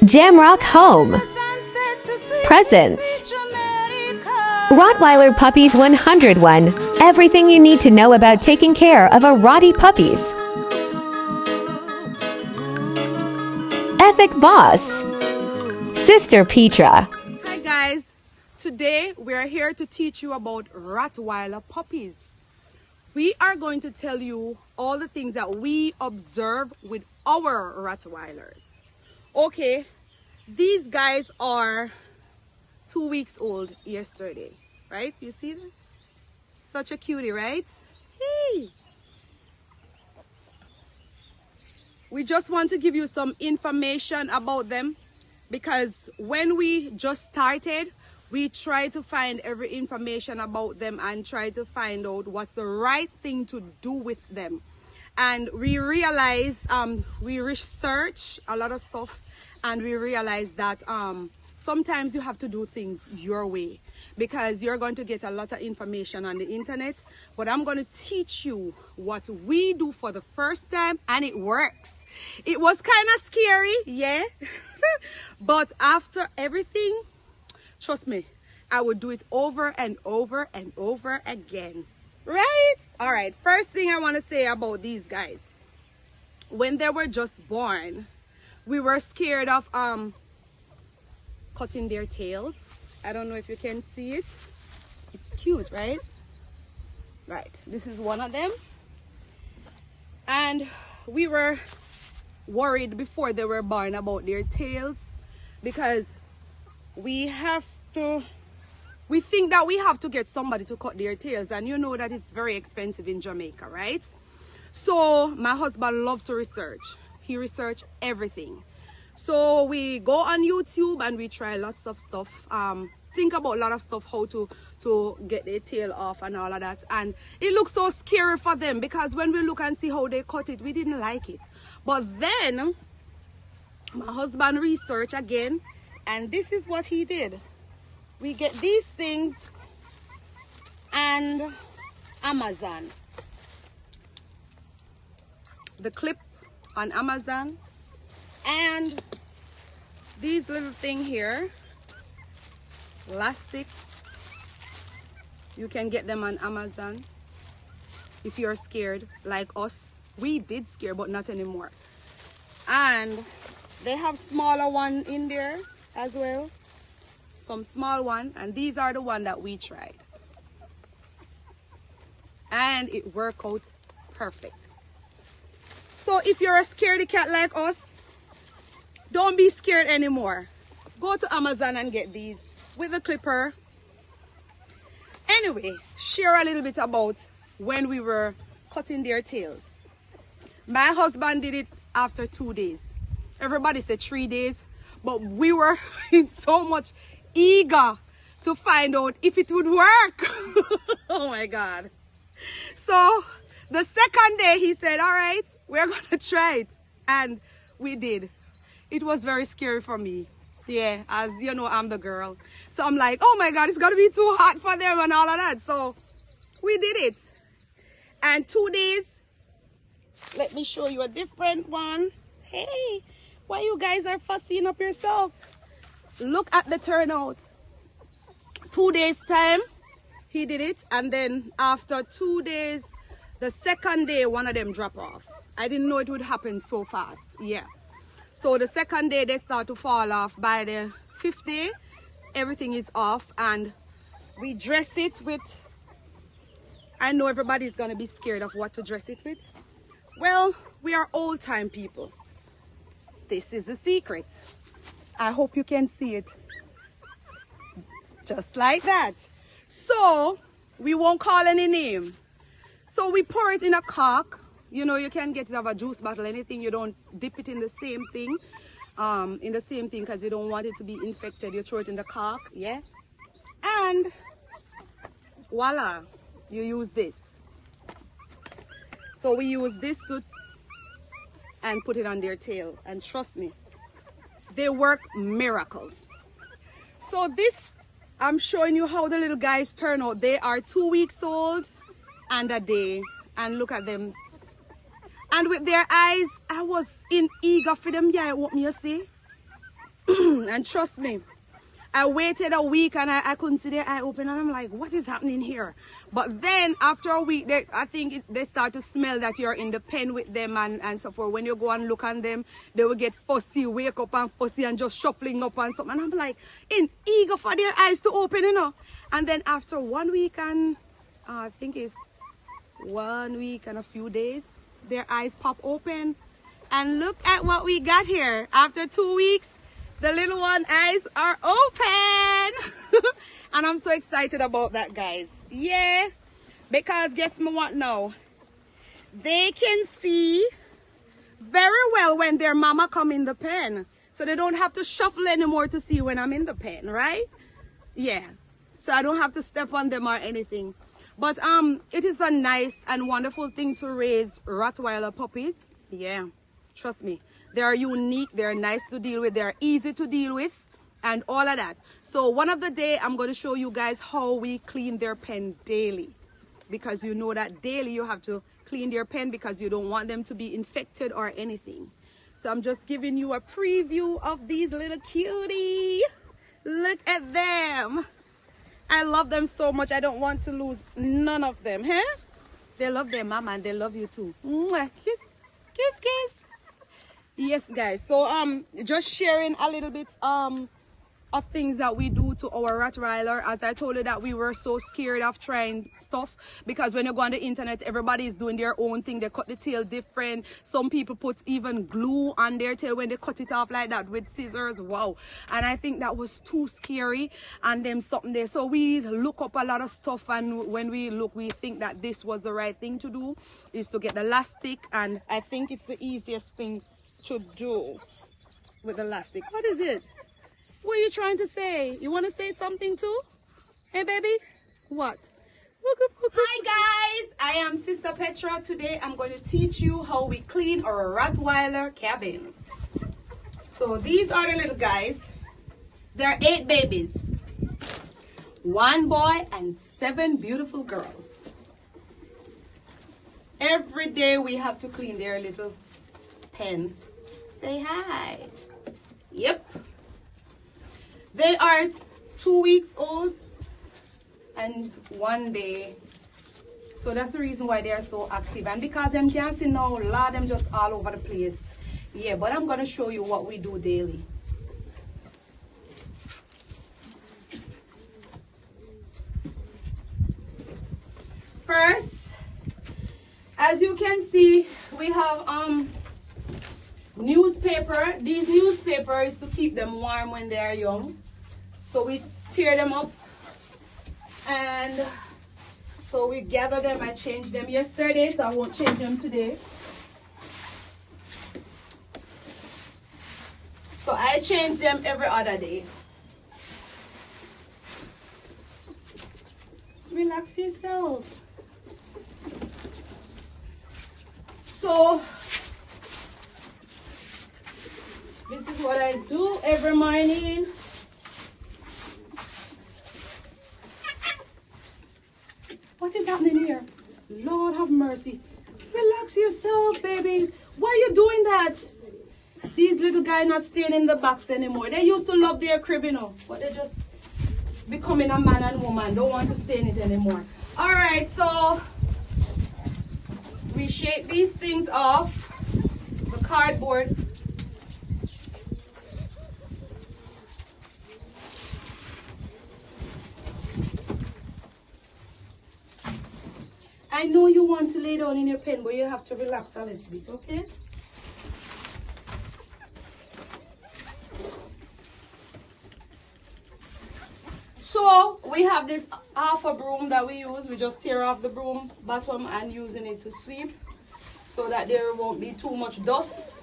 Jamrock Home. Presents. Rottweiler Puppies 101. Everything you need to know about taking care of a Rottie puppies. Ethic Boss. Sister Petra. Hi guys, today we are here to teach you about Rottweiler puppies. We are going to tell you all the things that we observe with our Rottweilers. Okay, these guys are 2 weeks old yesterday, right? You see them? Such a cutie, right? Hey! We just want to give you some information about them because when we just started, we tried to find every information about them and try to find out what's the right thing to do with them. And we realized, we researched a lot of stuff, and we realized that sometimes you have to do things your way because you're going to get a lot of information on the internet. But I'm going to teach you what we do for the first time, and it works. It was kind of scary, yeah. But after everything, trust me, I would do it over and over and over again. Right? All right. First thing I want to say about these guys. When they were just born, we were scared of cutting their tails. I don't know if you can see it. It's cute, right? Right. This is one of them. And we were worried before they were born about their tails because we think that we have to get somebody to cut their tails, and you know that it's very expensive in Jamaica, right? So my husband loved to research. He researched everything. So we go on YouTube and we try lots of stuff, think about a lot of stuff, how to get their tail off and all of that. And it looks so scary for them because when we look and see how they cut it, we didn't like it. But then my husband researched again, and this is what he did. We get these things and Amazon. The clip on Amazon and these little thing here, elastic. You can get them on Amazon if you're scared like us. We did scare, but not anymore. And they have smaller one in there as well. Some small one, and these are the one that we tried, and it worked out perfect. So if you're a scaredy cat like us, don't be scared anymore. Go to Amazon and get these with a clipper. Anyway, share a little bit about when we were cutting their tails. My husband did it after 2 days. Everybody said 3 days, but we were in so much eager to find out if it would work. Oh my God. So the second day he said, all right, we're gonna try it, and we did. It was very scary for me, yeah, as you know, I'm the girl, so I'm like, oh my God, it's gonna be too hot for them and all of that. So we did it, and 2 days. Let me show you a different one. Hey, why you guys are fussing up yourself? Look at the turnout. 2 days time he did it, and then after 2 days, the second day, one of them dropped off. I didn't know it would happen so fast. Yeah, so the second day they start to fall off. By the 5th day, everything is off, and we dress it with, I know everybody's gonna be scared of what to dress it with. Well, we are old-time people. This is the secret. I hope you can see it. Just like that. So we won't call any name. So we pour it in a cork. You know, you can get it out of a juice bottle, anything. You don't dip it in the same thing. Because you don't want it to be infected. You throw it in the cork, yeah? And voila, you use this. So we use this and put it on their tail. And trust me, they work miracles. So this, I'm showing you how the little guys turn out. They are 2 weeks old and a day, and look at them. And with their eyes, I was in eager for them. Yeah, what me you see? And trust me, I waited a week and I couldn't see their eye open, and I'm like, what is happening here? But then after a week, I think they start to smell that you're in the pen with them and so forth. When you go and look on them, they will get fussy, wake up and fussy and just shuffling up and something. And I'm like, eager for their eyes to open, you know. And then after 1 week and I think it's 1 week and a few days, their eyes pop open. And look at what we got here. After 2 weeks, the little one eyes are open. And I'm so excited about that, guys. Yeah, because guess what now? They can see very well when their mama come in the pen. So they don't have to shuffle anymore to see when I'm in the pen, right? Yeah, so I don't have to step on them or anything. But it is a nice and wonderful thing to raise Rottweiler puppies. Yeah, trust me. They are unique, they're nice to deal with, they're easy to deal with, and all of that. So one of the day, I'm going to show you guys how we clean their pen daily. Because you know that daily you have to clean their pen because you don't want them to be infected or anything. So I'm just giving you a preview of these little cuties. Look at them. I love them so much. I don't want to lose none of them, huh? They love their mama and they love you too. Mwah. Kiss, kiss, kiss. Yes, guys. So just sharing a little bit of things that we do to our Rottweiler. As I told you that we were so scared of trying stuff because when you go on the internet, everybody is doing their own thing. They cut the tail different. Some people put even glue on their tail when they cut it off like that with scissors. Wow. And I think that was too scary and them something there. So we look up a lot of stuff, and when we look, we think that this was the right thing to do, is to get the elastic, and I think it's the easiest thing to do with elastic. What is it? What are you trying to say? You want to say something too? Hey, baby? What? Hi, guys. I am Sister Petra. Today, I'm going to teach you how we clean our Rottweiler cabin. So, these are the little guys. There are 8 babies. 1 boy and 7 beautiful girls. Every day, we have to clean their little pen. Say hi. Yep. They are 2 weeks old and 1 day. So that's the reason why they are so active. And because them can't see now, a lot of them just all over the place. Yeah, but I'm going to show you what we do daily. First, as you can see, we have newspaper. These newspapers is to keep them warm when they are young. So we tear them up, and so we gather them. I changed them yesterday, so I won't change them today. So I change them every other day. Relax yourself. So this is what I do every morning. What is happening here? Lord have mercy. Relax yourself, baby. Why are you doing that? These little guys not staying in the box anymore. They used to love their crib, you know, but they're just becoming a man and woman. Don't want to stay in it anymore. All right, so we shake these things off the cardboard. I know you want to lay down in your pen, but you have to relax a little bit, okay? So we have this half a broom that we use. We just tear off the broom bottom and using it to sweep so that there won't be too much dust.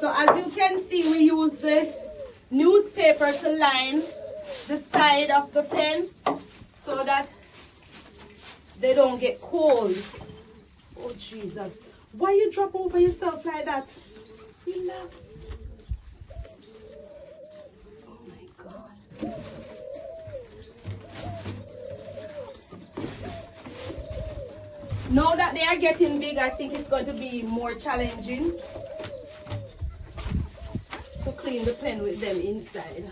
So as you can see, we use the newspaper to line the side of the pen so that they don't get cold. Oh Jesus, why you drop over yourself like that? Relax. Now that they are getting big, I think it's going to be more challenging to clean the pen with them inside.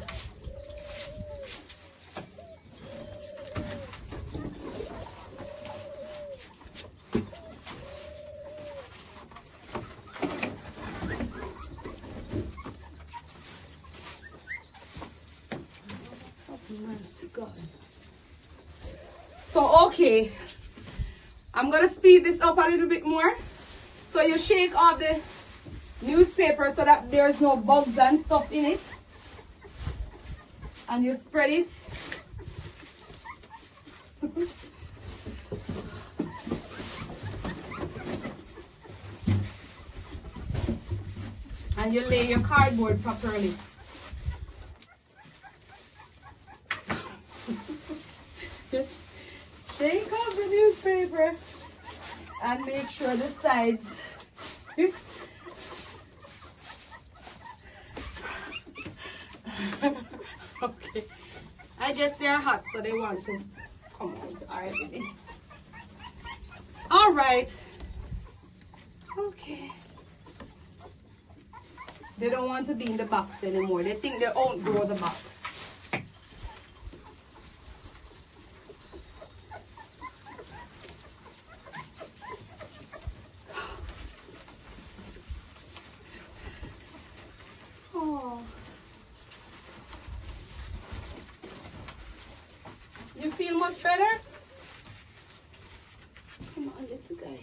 Mercy God. So okay, I'm gonna speed this up a little bit more. So you shake off the newspaper so that there's no bugs and stuff in it, and you spread it. And you lay your cardboard properly. Shake off the newspaper and make sure the sides okay. I guess they're hot, so they want to come out. Alright. Okay. They don't want to be in the box anymore. They think they outgrow the box. You feel much better? Come on, little guy.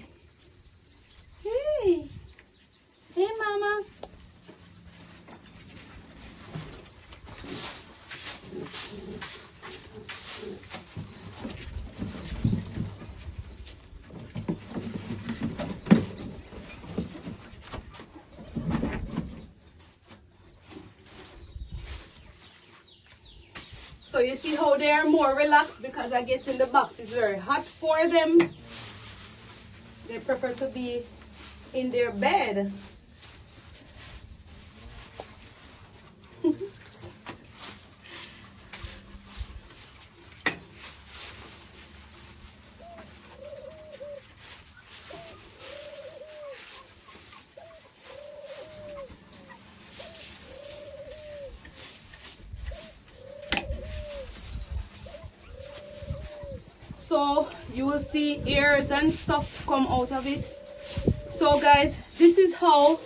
Hey. Hey, Mama. So you see how they are more relaxed, because I guess in the box it's very hot for them. They prefer to be in their bed. So you will see ears and stuff come out of it. So guys, this is how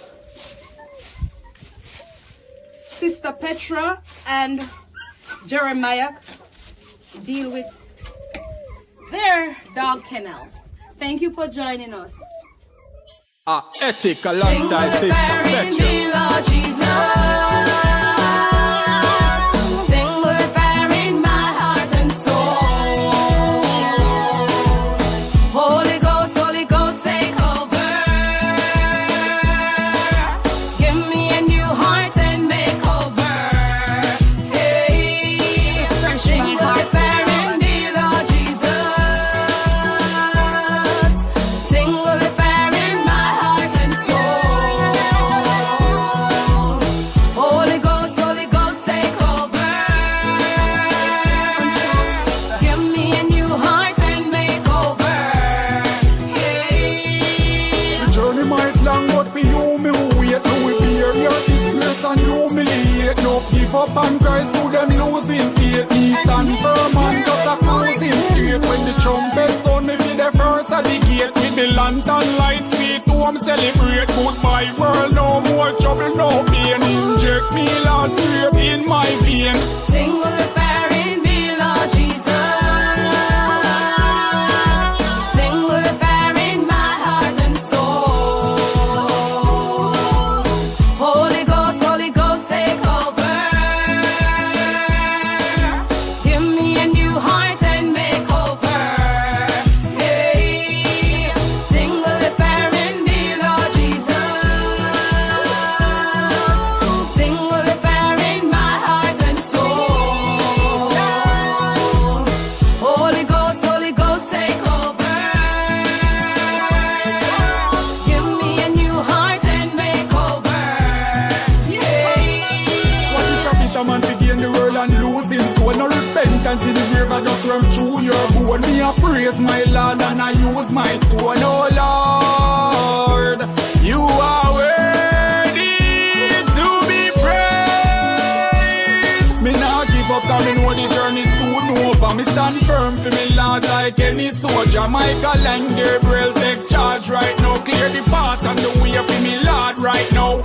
Sister Petra and Jeremiah deal with their dog kennel. Thank you for joining us. Ethic alongside Sister Petra. Up and Christ who them losing faith. He stand firm and just a cruising straight. When the trumpet sound, me be the first at the gate. With the lantern lights, sweet home celebrate. Goodbye world, no more trouble, no pain. Inject me Lord straight in my vein. Sing with the fire in me, Lord Jesus. Sing with the fire in my heart and soul. Holy Ghost, take over. Man to gain the world and losing soul. No repentance in the grave, I just run through your bone. Me a praise my Lord and I use my tone. Oh Lord, you are worthy to be praised. Me not give up, cause me know the journey soon over. Me stand firm for me Lord like any soldier. Michael and Gabriel take charge right now. Clear the path and the way for me Lord right now.